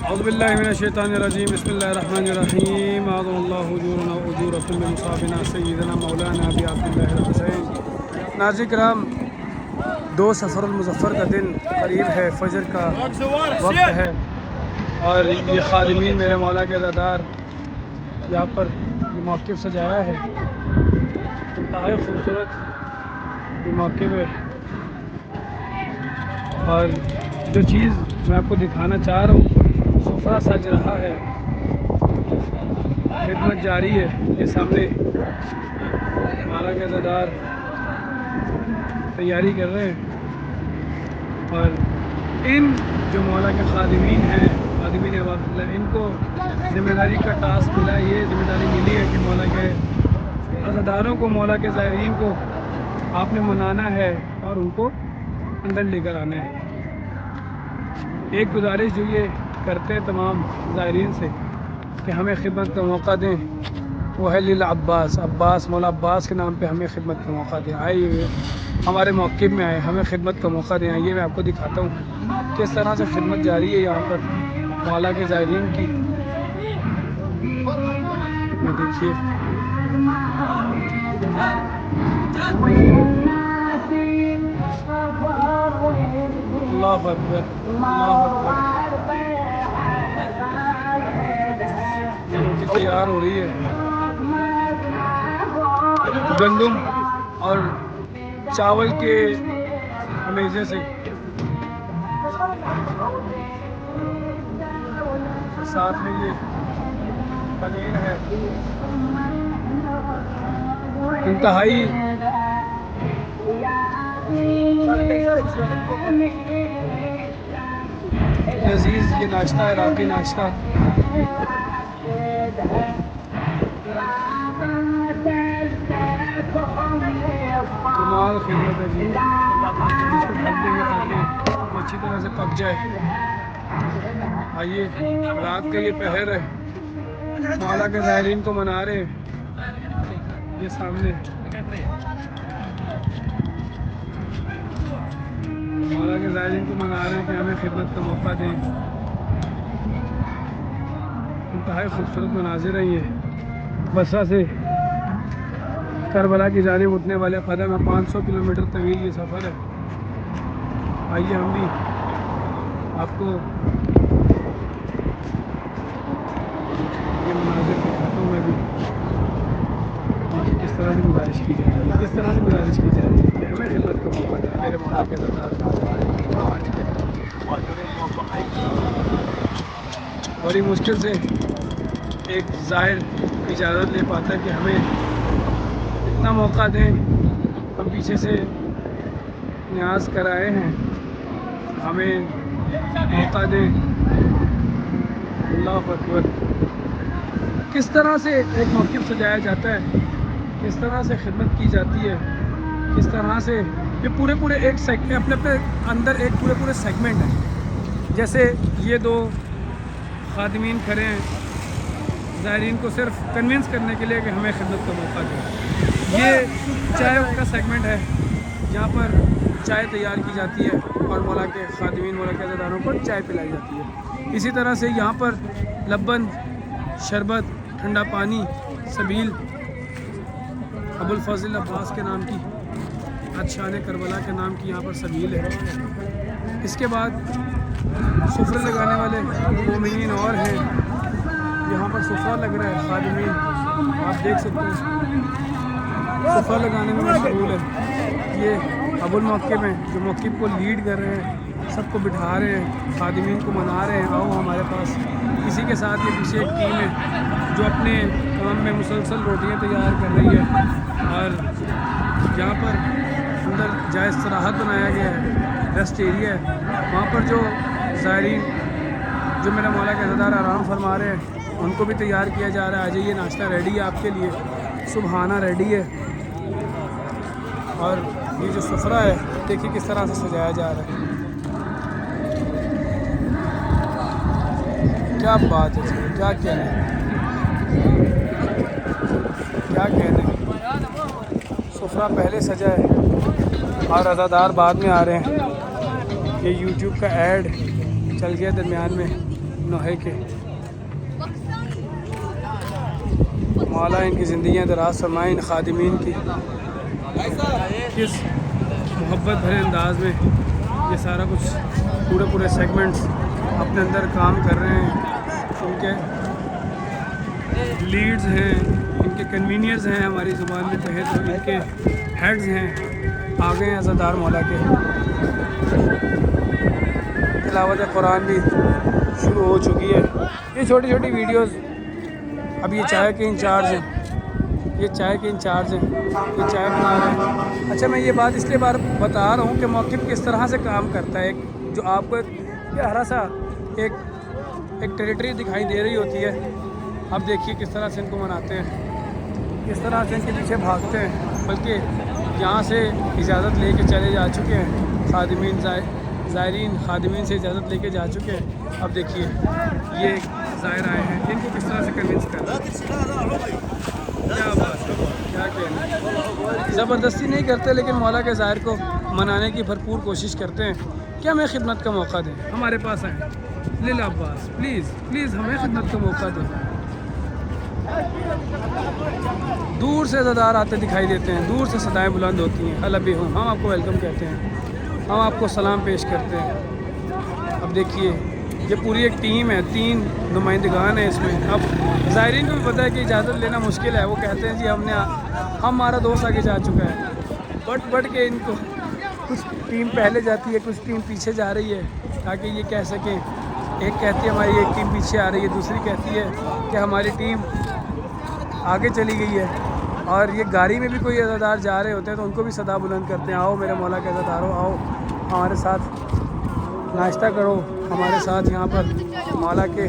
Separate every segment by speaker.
Speaker 1: औज़ुबिल्लाहिमिनश्शैतानिर्रजीम बिस्मिल्लाहिर्रहमानिर्रहीम अज़ल्लाहु उजूरना व उजूरकुम बिमुसाबिना सय्यिदना मौलाना अबी अब्दुल्लाह हुसैन। नाज़रीन किराम, 2 सफ़रुल मुज़फ़्फ़र का दिन करीब है, फ़जर का वक्त है और ये ख़ादिमीन मेरे मौला के अज़ादार यहाँ पर ये मौक़िफ़ सजाया है। इंतहाई खूबसूरत ये मौक़िफ़ है और जो चीज़ मैं आपको दिखाना चाह रहा हूँ, सुफ़रा सज रहा है, खिदमत जारी है। ये सामने मौला के अज़ादार तैयारी कर रहे हैं और इन जो मौला के ख़ादिमीन हैं, ख़ादिमीन अल्लाह, इनको ज़िम्मेदारी का टास्क मिला, ये ज़िम्मेदारी मिली है कि मौला के अज़ादारों को, मौला के ज़ायरीन को आपने मनाना है और उनको अंदर लेकर आना है। एक गुजारिश जो ये करते हैं तमाम ज़ायरीन से कि हमें खिदमत का मौका दें, वो है लिल अब्बास, मौला अब्बास के नाम पे हमें खिदमत का मौका दें। आइए हमारे मौक़िफ़ में आए, हमें खिदमत का मौका दें। आइए मैं आपको दिखाता हूँ किस तरह से खिदमत जारी है यहाँ पर मौला के ज़ायरीन की। ये देखिए, अल्लाहु अकबर, अल्लाहु अकबर। ये रोटी तैयार हो रही है गंदम और चावल के हमेज़े से। साथ में ये पनीर है, इंतहाई लजीज ये नाश्ता है, राती नाश्ता। कमाल खिदमत है जी, इसको ढक देंगे ताकि अच्छी तरह से पक जाए। आइए, रात का ये पहर है, मौला के ज़ायरीन को मना रहे हैं। ये सामने मौला के ज़ायरीन को मना रहे हैं कि हमें खिदमत का मौका दें। इंतहाई खूबसूरत मनाज़िर है ये। बसरा से करबला की जानिब उठने वाले कदम है, 500 किलोमीटर तवील ये सफ़र है। आइए हम भी आपको ये मनाज़िर दिखाता हूँ। मैं भी किस तरह से गुजारिश की जा रही है, किस तरह से गुजारिश की जा रही है कि हमें खिदमत का मौका दें मेरे मौला के अज़ादार। बड़ी मुश्किल से एक ज़ाहिर इजाज़त ले पाता है कि हमें इतना मौका दें। हम पीछे से न्याज़ कराए हैं, हमें मौका दें। अल्लाहु अकबर। किस तरह से एक मौक़िफ़ सजाया जाता है, किस तरह से खिदमत की जाती है, किस तरह से ये पूरे एक अपने अंदर एक पूरे सेगमेंट है। जैसे ये 2 ख़ादिमीन खड़े हैं ज़ायरीन को सिर्फ कन्विंस करने के लिए कि हमें खिदमत का मौका दें। ये चाय का सेगमेंट है जहाँ पर चाय तैयार की जाती है और मौला के ख़ादिमीन, मौला के अज़ादारों को चाय पिलाई जाती है। इसी तरह से यहाँ पर लब्बन, शरबत, ठंडा पानी, सबील अबुल फ़ज़ल अब्बास के नाम की, बादशाह करबला के नाम की यहाँ पर सबील है। इसके बाद सुफ़रा लगाने वाले मोमिनीन और हैं। यहाँ पर सुफ़रा लग रहा है, ख़ादिमीन आप देख सकते हैं सुफ़रा लगाने में मशगूल है। ये अबुल मौक़िफ़ हैं जो मौक़िफ़ को लीड कर रहे हैं, सबको बिठा रहे हैं, ख़ादिमीन को मना रहे हैं, आओ हमारे पास। इसी के साथ ये पीछे एक टीम है जो अपने काम में मुसलसल रोटियां तैयार कर रही है और यहाँ पर अंदर जहाँ इस्तराहत बनाया गया है, रेस्ट एरिया है, वहाँ पर जो ज़ायरीन जो मेरा मौला के अज़ादार आराम फरमा रहे हैं उनको भी तैयार किया जा रहा है। आ जाइए, नाश्ता रेडी है आपके लिए, सुबहाना रेडी है। और ये जो सुफ़रा है देखिए किस तरह से सजाया जा रहा है। क्या बात है जी, क्या कहना है, क्या कहना है। सुफ़रा पहले सजा है और अज़ादार बाद में आ रहे हैं। ये यूट्यूब का ऐड चल गया दरमियान में, नोहे के। मौला इनकी ज़िंदगियाँ दराज फरमाए, इन खादिमीन की किस मोहब्बत भरे अंदाज में ये सारा कुछ पूरे सेगमेंट्स अपने अंदर काम कर रहे हैं। उनके लीड्स हैं, इनके कन्वीनियर्स हैं, हमारी ज़ुबान में कहें तो इनके हेड्स हैं, आ गए हैं अज़ादार मौला के। तिलावत कुरान भी शुरू हो चुकी है। ये छोटी छोटी वीडियोस, अब ये चाय के इंचार्ज हैं, ये चाय के इंचार्ज हैं, ये चाय बना रहे हैं। अच्छा, मैं ये बात इसलिए बता रहा हूँ कि मौक़िफ़ किस तरह से काम करता है। जो आपको एक हरा सा एक टेरिटरी दिखाई दे रही होती है, अब देखिए किस तरह से इनको मनाते हैं, किस तरह से इनके पीछे भागते हैं। बल्कि यहाँ से इजाज़त लेके चले जा चुके हैं खादिमीन, ज़ायरीन खादिमीन से इजाज़त लेके जा चुके हैं। अब देखिए ये ज़ायर आए हैं, इनको किस तरह से कन्विंस कर रहे हैं। क्या बात, क्या कहना। ज़बरदस्ती नहीं करते, लेकिन मौला के ज़ायर को मनाने की भरपूर कोशिश करते हैं कि हमें खिदमत का मौका दें, हमारे पास आएँ। लीला अब्बास, प्लीज़ हमें खिदमत का मौका दें। दूर से ज़दार आते दिखाई देते हैं, दूर से सदाएं बुलंद होती हैं, अल्लाह भी हूँ, हम आपको वेलकम कहते हैं, हम आपको सलाम पेश करते हैं। अब देखिए ये पूरी एक टीम है, 3 नुमाइंदगान हैं इसमें। अब ज़ायरीन को भी पता है कि इजाज़त लेना मुश्किल है, वो कहते हैं जी हमारा दोस्त आगे जा चुका है। बट के इनको कुछ टीम पहले जाती है, कुछ टीम पीछे जा रही है, ताकि ये कह सकें। एक कहती है हमारी एक टीम पीछे आ रही है, दूसरी कहती है कि हमारी टीम आगे चली गई है। और ये गाड़ी में भी कोई अज़ादार जा रहे होते हैं तो उनको भी सदा बुलंद करते हैं, आओ मेरे मौला के अज़ादारों, आओ हमारे साथ नाश्ता करो, हमारे साथ यहाँ पर मौला के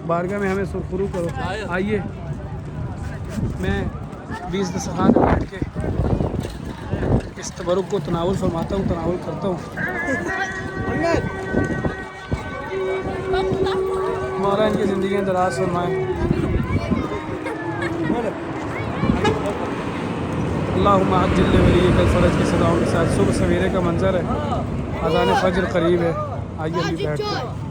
Speaker 1: बारगाह में हमें सुरखुरू करो। आइए, मैं 20 दस्तरखान में बैठ के इस तबरुक को तनावुल फरमाता हूँ, तनावुल करता हूँ। मौला इनकी ज़िंदगी दराज फरमाए। अल्लाहुम्मा अज्जिल वलीयकल फ़रज की सदाओं के साथ सुबह सवेरे का मंज़र है, अज़ान फ़ज्र करीब है। आइए अभी बैठते हैं।